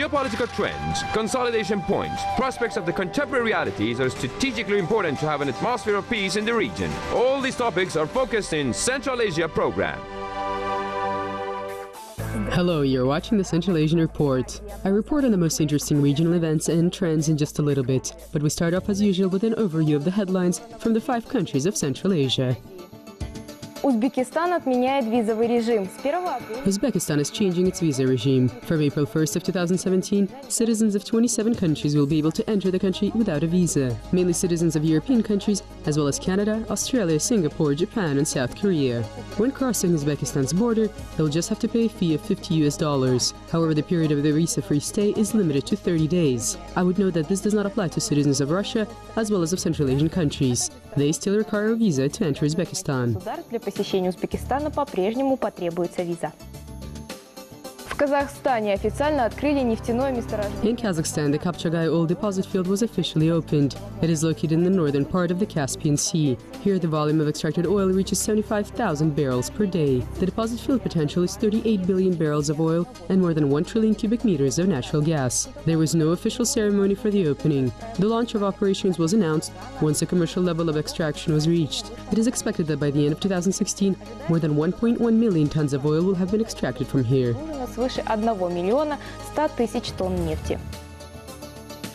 Geopolitical trends, consolidation points, prospects of the contemporary realities are strategically important to have an atmosphere of peace in the region. All these topics are focused in Central Asia program. Hello, you're watching the Central Asian Report. I report on the most interesting regional events and trends in just a little bit, but we start off as usual with an overview of the headlines from the 5 countries of Central Asia. Uzbekistan отменяет визовый режим. С 1 апреля Uzbekistan is changing its visa regime. From April 1st of 2017, citizens of 27 countries will be able to enter the country without a visa, mainly citizens of European countries, as well as Canada, Australia, Singapore, Japan, and South Korea. When crossing Uzbekistan's border, they'll just have to pay a fee of $50. However, the period of the visa-free stay is limited to 30 days. I would note that this does not apply to citizens of Russia, as well as of Central Asian countries. They still require a visa to enter Uzbekistan. Для посещения Узбекистана по-прежнему потребуется виза. В Казахстане официально открыли нефтяное месторождение. In Kazakhstan, the Kapchagay oil deposit field was officially opened. It is located in the northern part of the Caspian Sea. Here, the volume of extracted oil reaches 75,000 barrels per day. The deposit field potential is 38 billion barrels of oil and more than 1 trillion cubic meters of natural gas. There was no official ceremony for the opening. The launch of operations was announced once a commercial level of extraction was reached. It is expected that by the end of 2016, more than 1.1 million tons of oil will have been extracted from here. Свыше 1 миллиона 100 тысяч тонн нефти.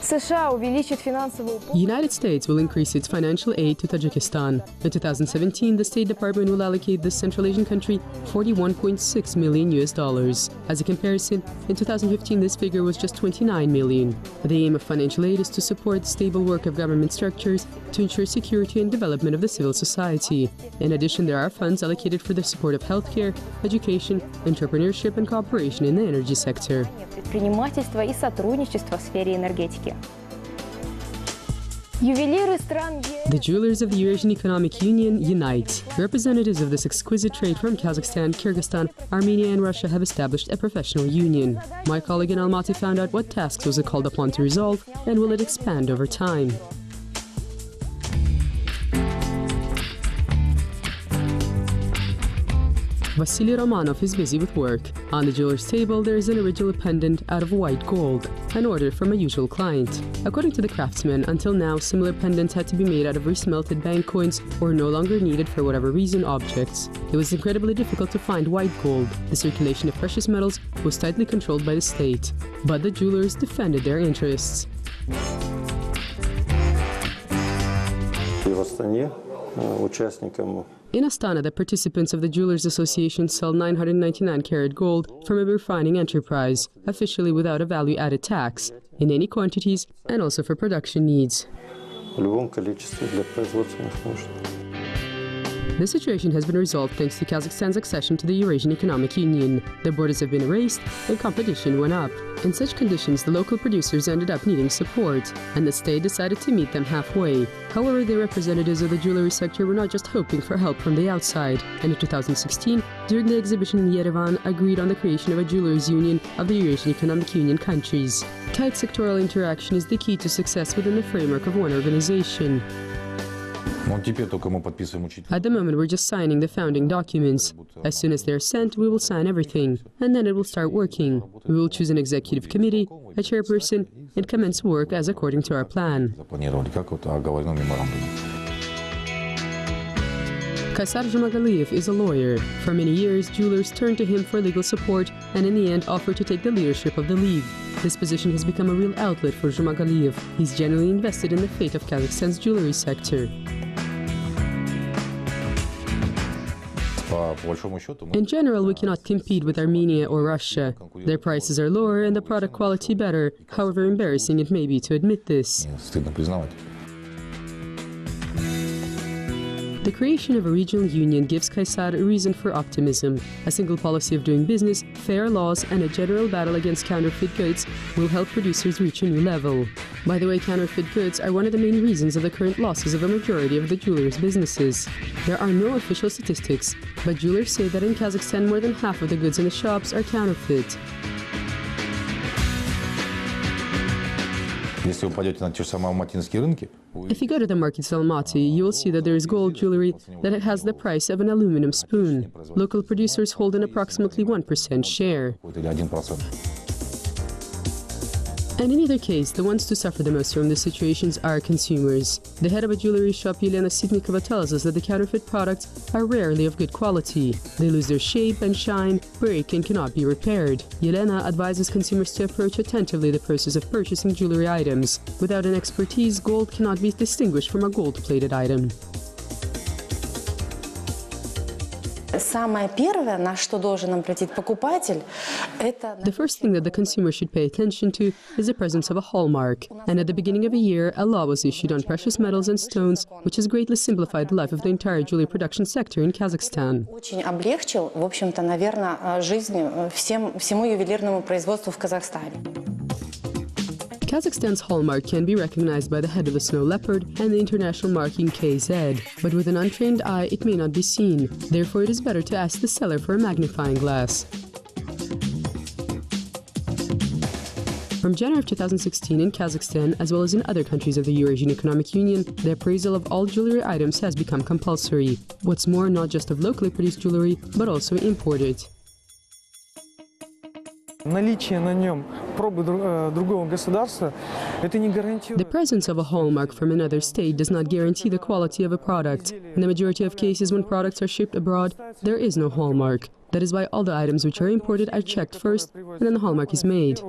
США увеличит финансовую помощь. The United States will increase its financial aid to Tajikistan. In 2017, the State Department will allocate this Central Asian country $41.6 million. As a comparison, in 2015 this figure was just $29 million. The aim of financial aid is to support the stable work of government structures to ensure security and development of the civil society. In addition, there are funds allocated for the support of healthcare, education, entrepreneurship, and cooperation in the energy sector. Предпринимательство и сотрудничество в сфере энергетики. Ювелиры стран The jewelers of the Eurasian Economic Union unite. Representatives of this exquisite trade from Kazakhstan, Kyrgyzstan, Armenia, and Russia have established a professional union. My colleague in Almaty found out what tasks was it called upon to resolve, and will it expand over time. Vasily Romanov is busy with work. On the jeweler's table, there is an original pendant out of white gold, an order from a usual client. According to the craftsman, until now, similar pendants had to be made out of resmelted bank coins or no longer needed for whatever reason objects. It was incredibly difficult to find white gold. The circulation of precious metals was tightly controlled by the state. But the jewelers defended their interests. In Astana, the participants of the Jewelers Association sell 999-carat gold from a refining enterprise, officially without a value-added tax, in any quantities and also for production needs. The situation has been resolved thanks to Kazakhstan's accession to the Eurasian Economic Union. The borders have been erased and competition went up. In such conditions, the local producers ended up needing support, and the state decided to meet them halfway. However, the representatives of the jewelry sector were not just hoping for help from the outside, and in 2016, during the exhibition in Yerevan, agreed on the creation of a jewelers' union of the Eurasian Economic Union countries. Tight sectoral interaction is the key to success within the framework of one organization. At the moment, we're just signing the founding documents. As soon as they're sent, we will sign everything, and then it will start working. We will choose an executive committee, a chairperson, and commence work as according to our plan. Kaysar Jumagaliyev is a lawyer. For many years, jewelers turned to him for legal support and in the end offered to take the leadership of the league. This position has become a real outlet for Jumagaliyev. He's genuinely invested in the fate of Kazakhstan's jewelry sector. In general, we cannot compete with Armenia or Russia. Their prices are lower and the product quality better, however embarrassing it may be to admit this. The creation of a regional union gives Kaysar a reason for optimism. A single policy of doing business, fair laws, and a general battle against counterfeit goods will help producers reach a new level. By the way, counterfeit goods are one of the main reasons of the current losses of a majority of the jewelers' businesses. There are no official statistics, but jewelers say that in Kazakhstan more than half of the goods in the shops are counterfeit. If you go to the markets in Almaty, you will see that there is gold jewelry that has the price of an aluminum spoon. Local producers hold an approximately 1% share. And in either case, the ones to suffer the most from the situations are consumers. The head of a jewelry shop, Yelena Sitnikova, tells us that the counterfeit products are rarely of good quality. They lose their shape and shine, break, and cannot be repaired. Yelena advises consumers to approach attentively the process of purchasing jewelry items. Without an expertise, gold cannot be distinguished from a gold-plated item. The first thing that the consumer should pay attention to is the presence of a hallmark. And at the beginning of a year, a law was issued on precious metals and stones, which has greatly simplified the life of the entire jewelry production sector in Kazakhstan. Очень облегчил, в общем-то, наверное, жизнь всему ювелирному производству в Казахстане. Kazakhstan's hallmark can be recognized by the head of the snow leopard and the international marking KZ, but with an untrained eye it may not be seen. Therefore, it is better to ask the seller for a magnifying glass. From January of 2016 in Kazakhstan, as well as in other countries of the Eurasian Economic Union, the appraisal of all jewelry items has become compulsory. What's more, not just of locally produced jewelry, but also imported. The presence of a hallmark from another state does not guarantee the quality of a product. In the majority of cases, when products are shipped abroad, there is no hallmark. That is why all the items which are imported are checked first, and then the hallmark is made.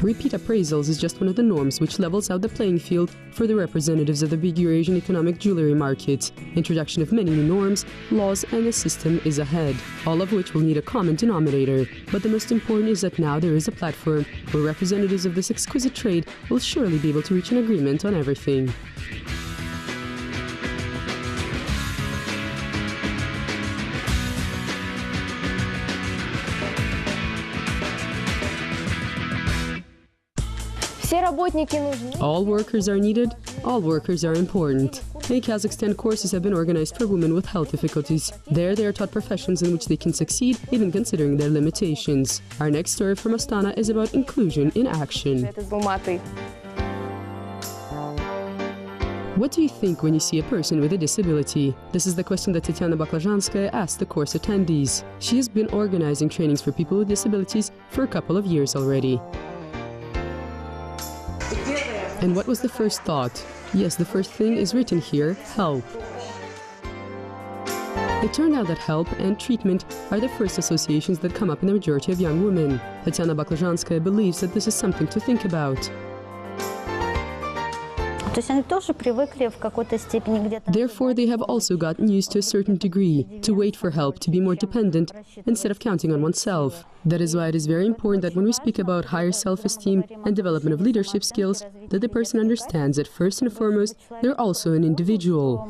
Repeat appraisals is just one of the norms which levels out the playing field for the representatives of the big Eurasian economic jewelry market. Introduction of many new norms, laws, and a system is ahead, all of which will need a common denominator. But the most important is that now there is a platform where representatives of this exquisite trade will surely be able to reach an agreement on everything. All workers are needed, all workers are important. In Kazakhstan, courses have been organized for women with health difficulties. There, they are taught professions in which they can succeed, even considering their limitations. Our next story from Astana is about inclusion in action. What do you think when you see a person with a disability? This is the question that Tatiana Baklazhanskaya asked the course attendees. She has been organizing trainings for people with disabilities for a couple of years already. And what was the first thought? Yes, the first thing is written here, help. It turned out that help and treatment are the first associations that come up in the majority of young women. Tatiana Baklazhanskaya believes that this is something to think about. Therefore, they have also gotten used to a certain degree to wait for help, to be more dependent, instead of counting on oneself. That is why it is very important that when we speak about higher self-esteem and development of leadership skills, that the person understands that first and foremost, they're also an individual.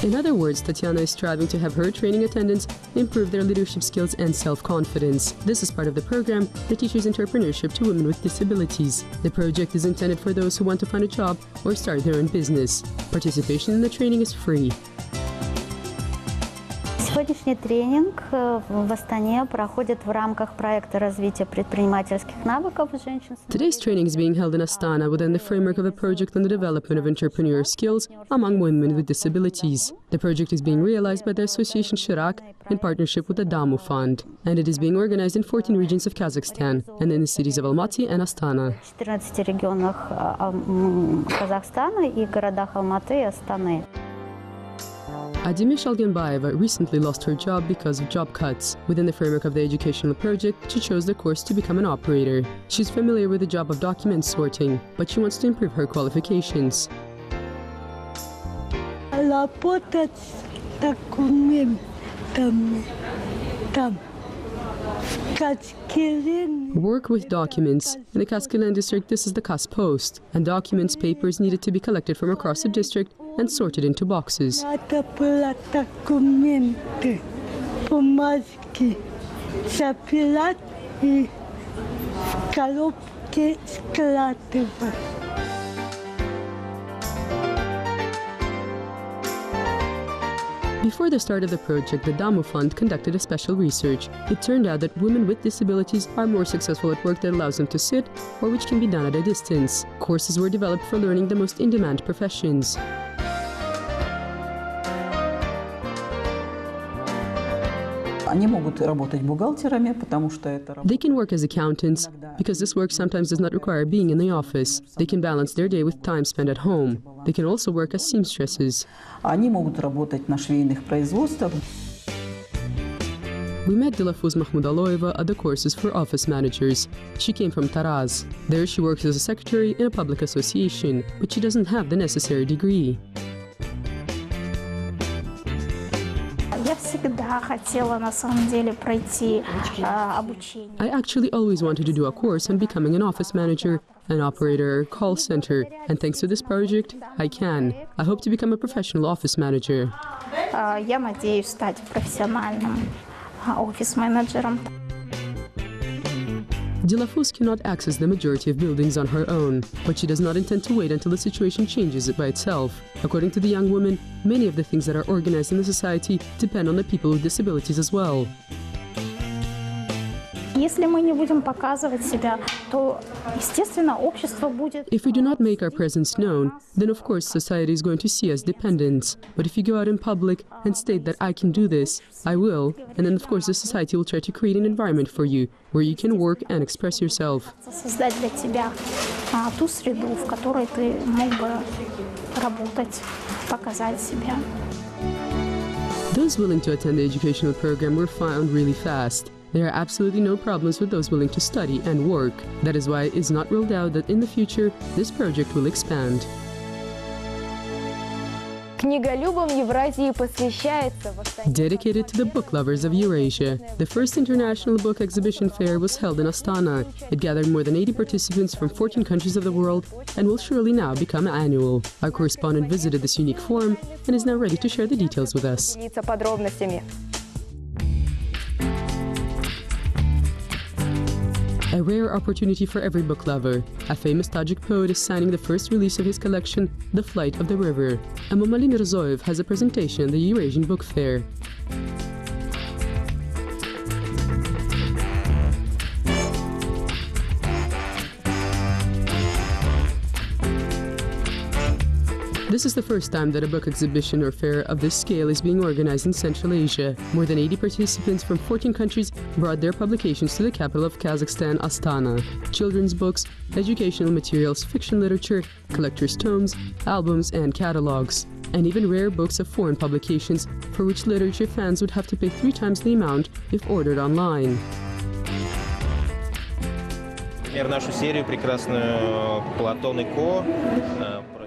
In other words, Tatiana is striving to have her training attendants improve their leadership skills and self-confidence. This is part of the program that teaches entrepreneurship to women with disabilities. The project is intended for those who want to find a job or start their own business. Participation in the training is free. Сегодняшний тренинг в Астане проходит в рамках проекта развития предпринимательских навыков женщин. Today's training is being held in Astana within the framework of a project on the development of entrepreneur skills among women with disabilities. The project is being realized by the association Shirak in partnership with the Damu Fund, and it is being organized in 14 regions of Kazakhstan and in the cities of Almaty and Astana. В 14 регионах Казахстана и городах Алматы и Астаны. Adime Shalgenbayeva recently lost her job because of job cuts. Within the framework of the educational project, she chose the course to become an operator. She's familiar with the job of document sorting, but she wants to improve her qualifications. Work with documents. In the Kaskilan district, this is the Kas post, and documents, papers needed to be collected from across the district and sorted into boxes. Before the start of the project, the Damu Fund conducted a special research. It turned out that women with disabilities are more successful at work that allows them to sit or which can be done at a distance. Courses were developed for learning the most in-demand professions. They can work as accountants, because this work sometimes does not require being in the office. They can balance their day with time spent at home. They can also work as seamstresses. We met Dilafuz Mahmudaloeva at the courses for office managers. She came from Taraz. There she works as a secretary in a public association, but she doesn't have the necessary degree. I actually always wanted to do a course on becoming an office manager, an operator, call center, and thanks to this project, I can. I hope to become a professional office manager. Я надеюсь стать профессиональным офис-менеджером. Dilafuz cannot access the majority of buildings on her own, but she does not intend to wait until the situation changes it by itself. According to the young woman, many of the things that are organized in the society depend on the people with disabilities as well. Если мы не будем показывать себя, то, естественно, общество будет... If we do not make our presence known, then of course society is going to see us dependents. But if you go out in public and state that I can do this, I will, and then of course the society will try to create an environment for you where you can work and express yourself. Создать для тебя ту среду, в которой ты мог бы работать, показать себя. Those willing to attend the educational program were found really fast. There are absolutely no problems with those willing to study and work. That is why it is not ruled out that in the future this project will expand. Книголюбам Евразии посвящается. Dedicated to the book lovers of Eurasia, the first international book exhibition fair was held in Astana. It gathered more than 80 participants from 14 countries of the world and will surely now become annual. Our correspondent visited this unique forum and is now ready to share the details with us. Подробностями. A rare opportunity for every book lover. A famous Tajik poet is signing the first release of his collection, The Flight of the River. Emomali Mirzoyev has a presentation at the Eurasian Book Fair. This is the first time that a book exhibition or fair of this scale is being organized in Central Asia. More than 80 participants from 14 countries brought their publications to the capital of Kazakhstan, Astana. Children's books, educational materials, fiction literature, collector's tomes, albums, and catalogs. And even rare books of foreign publications, for which literature fans would have to pay 3 times the amount if ordered online.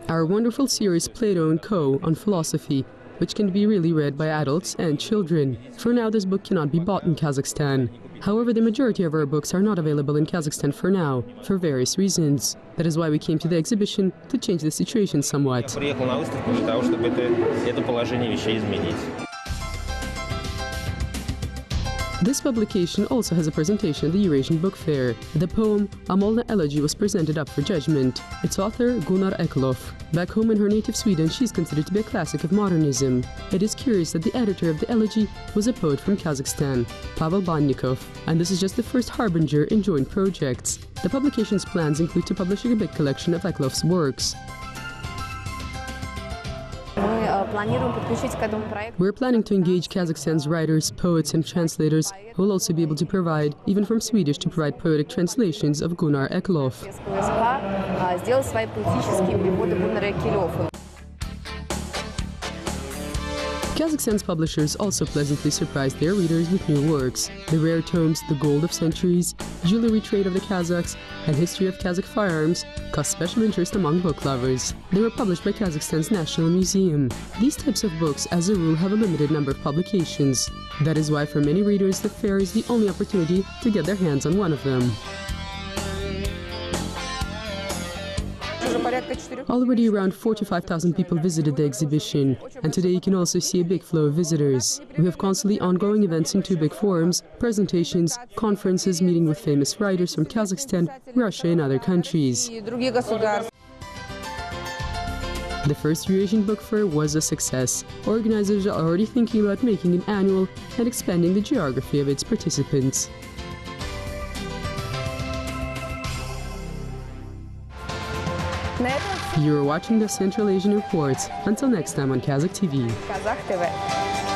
Our wonderful series Plato & Co. on philosophy, which can be really read by adults and children. For now, this book cannot be bought in Kazakhstan. However, the majority of our books are not available in Kazakhstan for now, for various reasons. That is why we came to the exhibition, to change the situation somewhat. This publication also has a presentation at the Eurasian Book Fair. The poem Amolna Elegy was presented up for judgment. Its author, Gunnar Eklöf. Back home in her native Sweden, she is considered to be a classic of modernism. It is curious that the editor of the elegy was a poet from Kazakhstan, Pavel Bannikov, and this is just the first harbinger in joint projects. The publication's plans include to publish a big collection of Eklöf's works. We're planning to engage Kazakhstan's writers, poets, and translators, who will also be able to provide, even from Swedish, to provide poetic translations of Gunnar Eklöf. Kazakhstan's publishers also pleasantly surprised their readers with new works. The rare tomes The Gold of Centuries, Jewelry Trade of the Kazakhs, and History of Kazakh Firearms caused special interest among book lovers. They were published by Kazakhstan's National Museum. These types of books, as a rule, have a limited number of publications. That is why for many readers, the fair is the only opportunity to get their hands on one of them. Already around 4,000 to 5,000 people visited the exhibition, and today you can also see a big flow of visitors. We have constantly ongoing events in 2 big forums, presentations, conferences, meeting with famous writers from Kazakhstan, Russia and other countries. The first Eurasian Book Fair was a success. Organizers are already thinking about making it annual and expanding the geography of its participants. You are watching the Central Asian Reports. Until next time on Kazakh TV. Kazakh TV.